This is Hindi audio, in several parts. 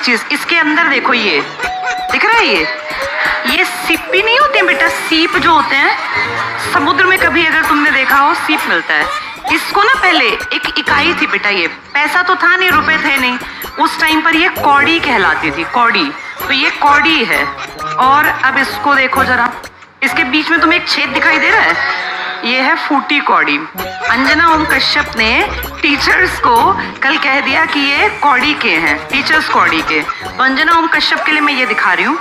एक चीज, इसके अंदर देखो, ये दिख रहा है, ये सीपी नहीं होते हैं बेटा, सीप जो होते हैं समुद्र में, कभी अगर तुमने देखा हो सीप मिलता है, इसको ना पहले एक इकाई थी बेटा, ये पैसा तो था नहीं, रुपए थे नहीं उस टाइम पर, ये कौड़ी कहलाती थी, कौड़ी। तो ये कौड़ी है। और अब इसको देखो जरा, इसके बीच में तुम्हें एक छेद दिखाई दे रहा है, ये है फूटी कौड़ी। अंजना ओम कश्यप ने टीचर्स को कल कह दिया कि ये कौड़ी के हैं, टीचर्स कौड़ी के। तो अंजना ओम कश्यप के लिए मैं ये दिखा रही हूँ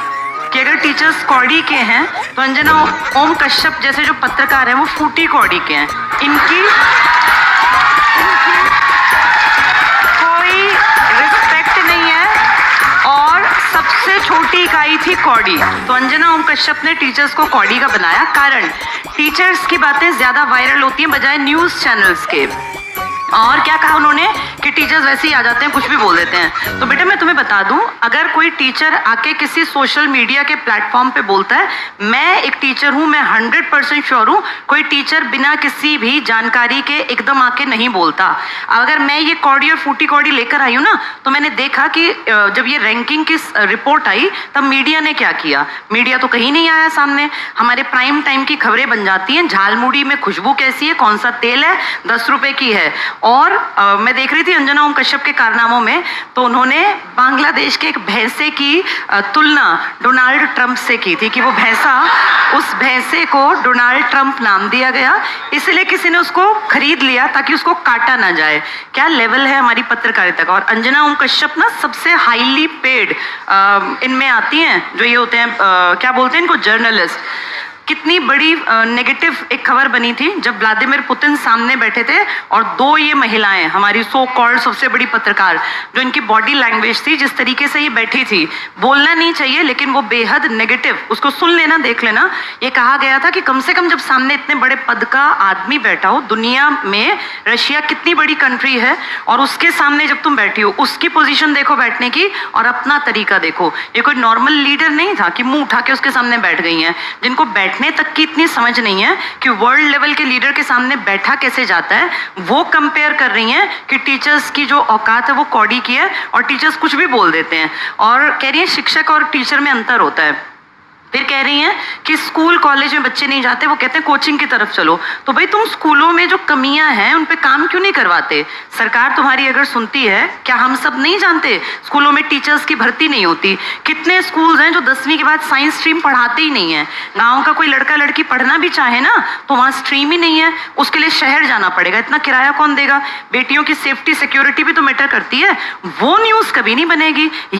कि अगर टीचर्स कौड़ी के हैं तो अंजना ओम कश्यप जैसे जो पत्रकार हैं वो फूटी कौड़ी के हैं। इनकी कोई रिस्पेक्ट नहीं है और सबसे छोटी इकाई थी कौड़ी। तो अंजना ओम कश्यप ने टीचर्स को कौड़ी का बनाया, कारण टीचर्स की बातें ज्यादा वायरल होती हैं बजाय न्यूज चैनल्स के। और क्या कहा उन्होंने कि टीचर्स वैसे ही आ जाते हैं, कुछ भी बोल देते हैं। तो बेटा मैं तुम्हें बता दूं, अगर कोई टीचर आके किसी सोशल मीडिया के प्लेटफॉर्म पे बोलता है, मैं एक टीचर हूं, मैं 100% श्योर हूं, कोई टीचर बिना किसी भी जानकारी के एकदम आके नहीं बोलता। अगर मैं ये कौड़ी और फूटी कौड़ी लेकर आई हूं ना, तो मैंने देखा कि जब ये रैंकिंग की रिपोर्ट आई तब मीडिया ने क्या किया, मीडिया तो कहीं नहीं आया सामने। हमारे प्राइम टाइम की खबरें बन जाती हैं, झालमुड़ी में खुशबू कैसी है, कौन सा तेल है, 10 रुपए की है। और मैं देख रही थी अंजना ओम कश्यप के कारनामों में, तो उन्होंने बांग्लादेश के एक भैंसे की तुलना डोनाल्ड ट्रंप से की थी कि वो भैंसा, उस भैंसे को डोनाल्ड ट्रंप नाम दिया गया, इसलिए किसी ने उसको खरीद लिया ताकि उसको काटा ना जाए। क्या लेवल है हमारी पत्रकारिता का। और अंजना ओम कश्यप ना सबसे हाईली पेड इनमें आती हैं, जो ये होते हैं क्या बोलते हैं इनको, जर्नलिस्ट। कितनी बड़ी नेगेटिव एक खबर बनी थी जब व्लादिमीर पुतिन सामने बैठे थे और दो ये महिलाएं, हमारी सो कॉल्ड सबसे बड़ी पत्रकार, जो इनकी बॉडी लैंग्वेज थी, जिस तरीके से ये बैठी थी, बोलना नहीं चाहिए लेकिन वो बेहद नेगेटिव, उसको सुन लेना, देख लेना। ये कहा गया था कि कम से कम जब सामने इतने बड़े पद का आदमी बैठा हो, दुनिया में रशिया कितनी बड़ी कंट्री है, और उसके सामने जब तुम बैठी हो, उसकी पोजीशन देखो बैठने की और अपना तरीका देखो। ये कोई नॉर्मल लीडर नहीं था कि मुंह उठा के उसके सामने बैठ गई हैं, जिनको बैठने तक की इतनी समझ नहीं है कि वर्ल्ड लेवल के लीडर के सामने बैठा कैसे जाता है। वो कंपेयर कर रही हैं कि टीचर्स की जो औकात है वो कौड़ी की है और टीचर्स कुछ भी बोल देते हैं, और कह रही है शिक्षक और टीचर में अंतर होता है। फिर कह रही हैं कि स्कूल कॉलेज में बच्चे नहीं जाते, वो कहते हैं कोचिंग की तरफ चलो। तो भाई तुम स्कूलों में जो कमियां हैं उन पे काम क्यों नहीं करवाते। सरकार तुम्हारी अगर सुनती है, क्या हम सब नहीं जानते स्कूलों में टीचर्स की भर्ती नहीं होती। कितने स्कूल्स हैं जो 10वीं के बाद साइंस स्ट्रीम पढ़ाते ही नहीं है। गाँव का कोई लड़का लड़की पढ़ना भी चाहे ना तो वहाँ स्ट्रीम ही नहीं है, उसके लिए शहर जाना पड़ेगा, इतना किराया कौन देगा। बेटियों की सेफ्टी सिक्योरिटी भी तो मैटर करती है, वो न्यूज़ कभी नहीं बनेगी।